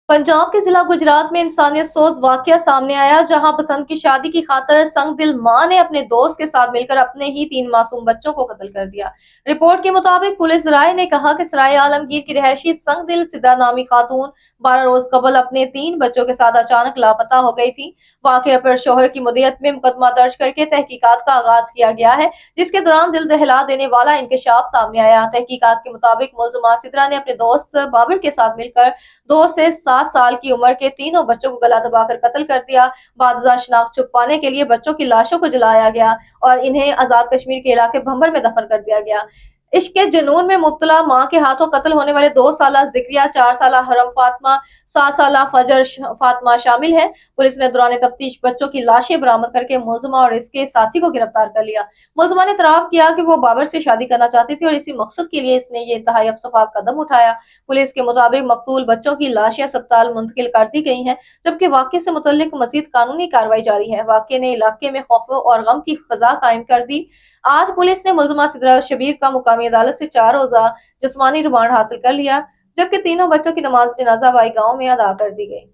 पंजाब के जिला गुजरात में इंसानियत सोज वाकया सामने आया, जहां पसंद की शादी की खातिर संग दिल मां ने अपने दोस्त के साथ मिलकर अपने ही 3 मासूम बच्चों को कत्ल कर दिया। रिपोर्ट के मुताबिक पुलिस राय ने कहा कि सराय आलमगीर की रहायशी संग दिल सिद्धा नामी खातून 12 रोज कबल अपने 3 बच्चों के साथ अचानक लापता हो गई थी। वाकया पर शोहर की मुद्दत में मुकदमा दर्ज करके तहकीकात का आगाज किया गया है, जिसके दौरान दिल दहला देने वाला इंकशाफ सामने आया। तहकीकात के मुताबिक मुलजिमा सिद्रा ने अपने दोस्त बाबर के साथ मिलकर 2 से 7 साल की उम्र के तीनों बच्चों को गला दबाकर कत्ल कर दिया। बादशाह शनाख्त छुपाने के लिए बच्चों की लाशों को जलाया गया और इन्हें आजाद कश्मीर के इलाके भंबर में दफन कर दिया गया। इश्क के जुनून में मुब्तला मां के हाथों कत्ल होने वाले 2 साला जिक्रिया, 4 साला हरम फातिमा, 7 साला फजर फातिमा शामिल है। पुलिस ने दौरान तफ्तीश बच्चों की लाशें बरामद करके मुलजिमा और इसके साथी को गिरफ्तार कर लिया। मुलजिमा ने इतराफ किया कि वो बाबर से शादी करना चाहती थी और इसी मकसद के लिए इसने ये इंतहाई अफसफाक कदम उठाया। पुलिस के मुताबिक मकतूल बच्चों की लाशें अस्पताल मुंतकिल कर दी गई हैं, जबकि वाकये से मुतल्लिक मजीद कानूनी कार्रवाई जारी है। वाकये ने इलाके में खौफ और गम की फजा कायम कर दी। आज पुलिस ने मुलजिमा सिद्रा शबीर का मुकामी अदालत से 4 रोजा जिस्मानी रिमांड हासिल कर लिया, जबकि तीनों बच्चों की नमाज जनाजा वाई गांव में अदा कर दी गई।